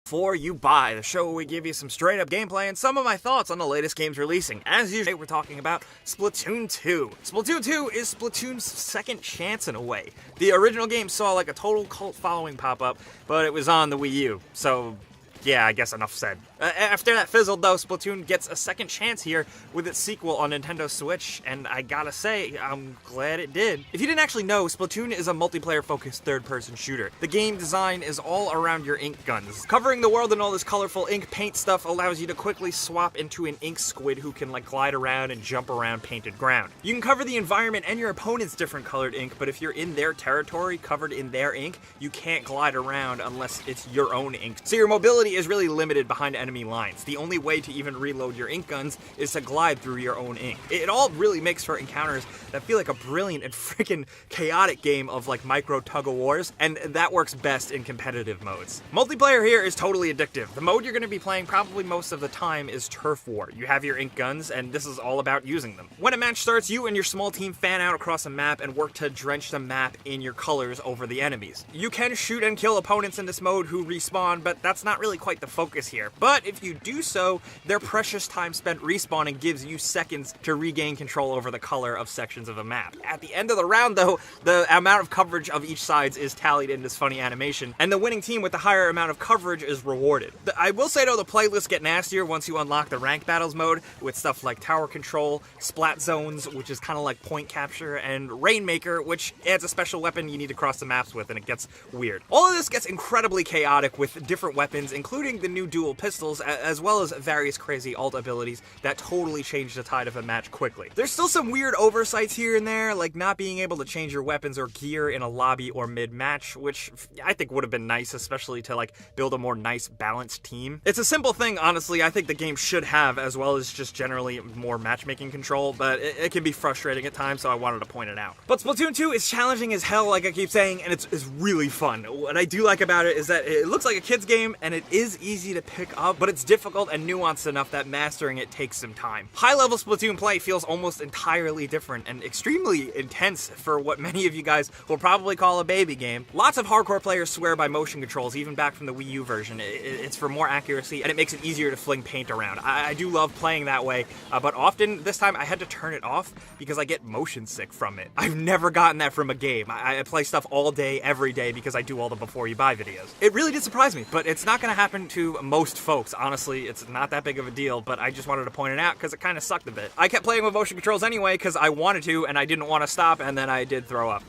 For You Buy, the show where we give you some straight up gameplay and some of my thoughts on the latest games releasing. As usual, we're talking about Splatoon 2. Splatoon 2 is Splatoon's second chance in a way. The original game saw like a total cult following pop up, but it was on the Wii U, so yeah, I guess enough said. After that fizzled though, Splatoon gets a second chance here with its sequel on Nintendo Switch, and I gotta say, I'm glad it did. If you didn't actually know, Splatoon is a multiplayer-focused third-person shooter. The game design is all around your ink guns. Covering the world in all this colorful ink paint stuff allows you to quickly swap into an ink squid who can like glide around and jump around painted ground. You can cover the environment and your opponent's different colored ink, but if you're in their territory covered in their ink, you can't glide around unless it's your own ink. So your mobility is really limited behind enemy lines. The only way to even reload your ink guns is to glide through your own ink. It all really makes for encounters that feel like a brilliant and freaking chaotic game of like micro tug-of-wars, and that works best in competitive modes. Multiplayer here is totally addictive. The mode you're going to be playing probably most of the time is Turf War. You have your ink guns, and this is all about using them. When a match starts, you and your small team fan out across a map and work to drench the map in your colors over the enemies. You can shoot and kill opponents in this mode who respawn, but that's not really quite the focus here. But if you do so, their precious time spent respawning gives you seconds to regain control over the color of sections of a map. At the end of the round though, the amount of coverage of each side is tallied in this funny animation, and the winning team with the higher amount of coverage is rewarded. I will say though, the playlists get nastier once you unlock the ranked battles mode with stuff like tower control, splat zones, which is kind of like point capture, and Rainmaker, which adds a special weapon you need to cross the maps with, and it gets weird. All of this gets incredibly chaotic with different weapons, including the new dual pistols, as well as various crazy alt abilities that totally change the tide of a match quickly. There's still some weird oversights here and there, like not being able to change your weapons or gear in a lobby or mid-match, which I think would have been nice, especially to like build a more nice balanced team. It's a simple thing, honestly, I think the game should have, as well as just generally more matchmaking control, but it can be frustrating at times, so I wanted to point it out. But Splatoon 2 is challenging as hell, like I keep saying, and it's really fun. What I do like about it is that it looks like a kid's game, and it is easy to pick up, but it's difficult and nuanced enough that mastering it takes some time. High-level Splatoon play feels almost entirely different and extremely intense for what many of you guys will probably call a baby game. Lots of hardcore players swear by motion controls, even back from the Wii U version. It's for more accuracy, and it makes it easier to fling paint around. I do love playing that way, but often, this time, I had to turn it off because I get motion sick from it. I've never gotten that from a game. I play stuff all day, every day, because I do all the Before You Buy videos. It really did surprise me, but it's not going to happen to most folks. Honestly, it's not that big of a deal, but I just wanted to point it out because it kind of sucked a bit. I kept playing with motion controls anyway because I wanted to, and I didn't want to stop, and then I did throw up.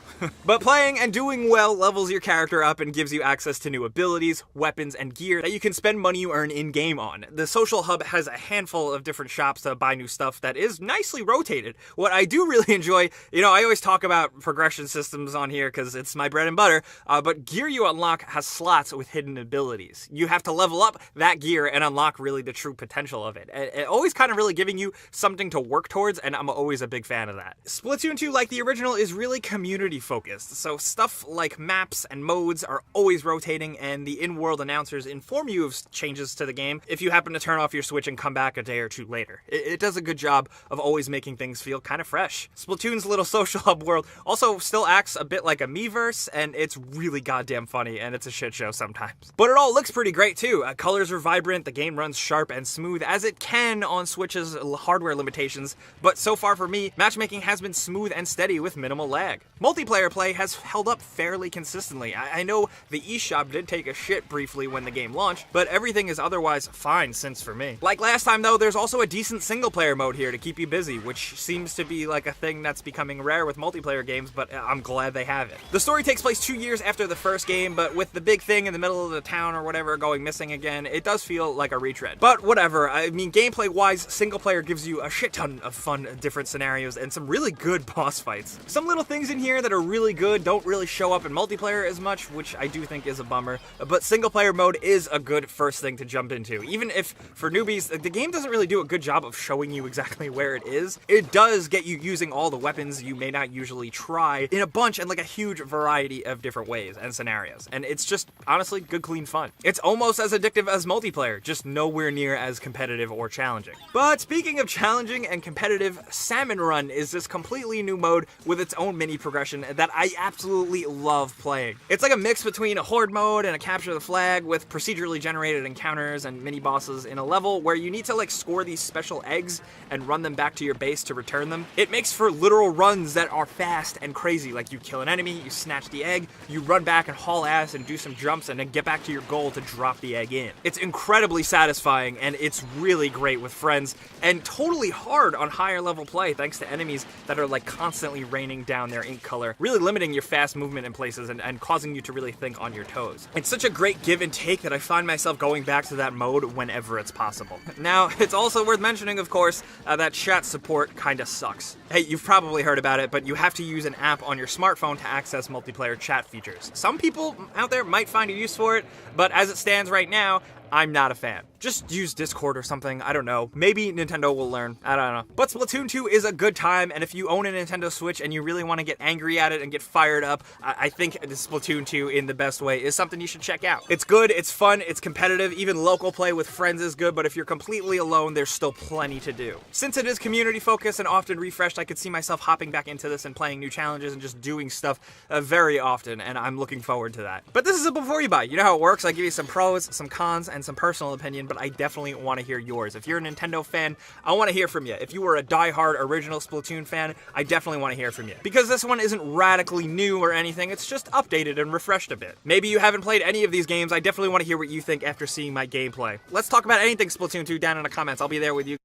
But playing and doing well levels your character up and gives you access to new abilities, weapons, and gear that you can spend money you earn in-game on. The social hub has a handful of different shops to buy new stuff that is nicely rotated. What I do really enjoy, I always talk about progression systems on here because it's my bread and butter, but gear you unlock has slots with hidden abilities. You have to level up that gear and unlock really the true potential of it. It always kind of really giving you something to work towards, and I'm always a big fan of that. Splatoon 2, like the original, is really community focused, so stuff like maps and modes are always rotating, and the in-world announcers inform you of changes to the game if you happen to turn off your Switch and come back a day or two later. It does a good job of always making things feel kind of fresh. Splatoon's little social hub world also still acts a bit like a Miiverse, and it's really goddamn funny, and it's a shit show sometimes. But it all looks pretty great too. Colors are vibrant, the game runs sharp and smooth as it can on Switch's hardware limitations, but so far for me, matchmaking has been smooth and steady with minimal lag. Multiplayer play has held up fairly consistently. I know the eShop did take a shit briefly when the game launched, but everything is otherwise fine since for me. Like last time though, there's also a decent single player mode here to keep you busy, which seems to be like a thing that's becoming rare with multiplayer games, but I'm glad they have it. The story takes place 2 years after the first game, but with the big thing in the middle of the town or whatever going missing again, it does feel like a retread. But whatever, I mean, gameplay-wise, single player gives you a shit ton of fun, different scenarios, and some really good boss fights. Some little things in here that are really good don't really show up in multiplayer as much, which I do think is a bummer, but single player mode is a good first thing to jump into. Even if, for newbies, the game doesn't really do a good job of showing you exactly where it is, it does get you using all the weapons you may not usually try in a bunch and like a huge variety of different ways and scenarios, and it's just, honestly, good clean fun. It's almost as addictive as multiplayer, multiplayer, just nowhere near as competitive or challenging. But speaking of challenging and competitive, Salmon Run is this completely new mode with its own mini progression that I absolutely love playing. It's like a mix between a horde mode and a capture the flag with procedurally generated encounters and mini bosses in a level where you need to like score these special eggs and run them back to your base to return them. It makes for literal runs that are fast and crazy. Like you kill an enemy, you snatch the egg, you run back and haul ass and do some jumps and then get back to your goal to drop the egg in. It's incredibly satisfying and it's really great with friends and totally hard on higher level play thanks to enemies that are like constantly raining down their ink color, really limiting your fast movement in places and causing you to really think on your toes. It's such a great give and take that I find myself going back to that mode whenever it's possible. Now, it's also worth mentioning, of course, that chat support kinda sucks. Hey, you've probably heard about it, but you have to use an app on your smartphone to access multiplayer chat features. Some people out there might find a use for it, but as it stands right now, I'm not a fan. Just use Discord or something, I don't know. Maybe Nintendo will learn, I don't know. But Splatoon 2 is a good time, and if you own a Nintendo Switch and you really want to get angry at it and get fired up, I think Splatoon 2 in the best way is something you should check out. It's good, it's fun, it's competitive, even local play with friends is good, but if you're completely alone, there's still plenty to do. Since it is community focused and often refreshed, I could see myself hopping back into this and playing new challenges and just doing stuff very often, and I'm looking forward to that. But this is a before you buy. You know how it works, I give you some pros, some cons, and some personal opinion, but I definitely want to hear yours. If you're a Nintendo fan, I want to hear from you. If you were a die-hard original Splatoon fan, I definitely want to hear from you. Because this one isn't radically new or anything, it's just updated and refreshed a bit. Maybe you haven't played any of these games, I definitely want to hear what you think after seeing my gameplay. Let's talk about anything Splatoon 2 down in the comments, I'll be there with you.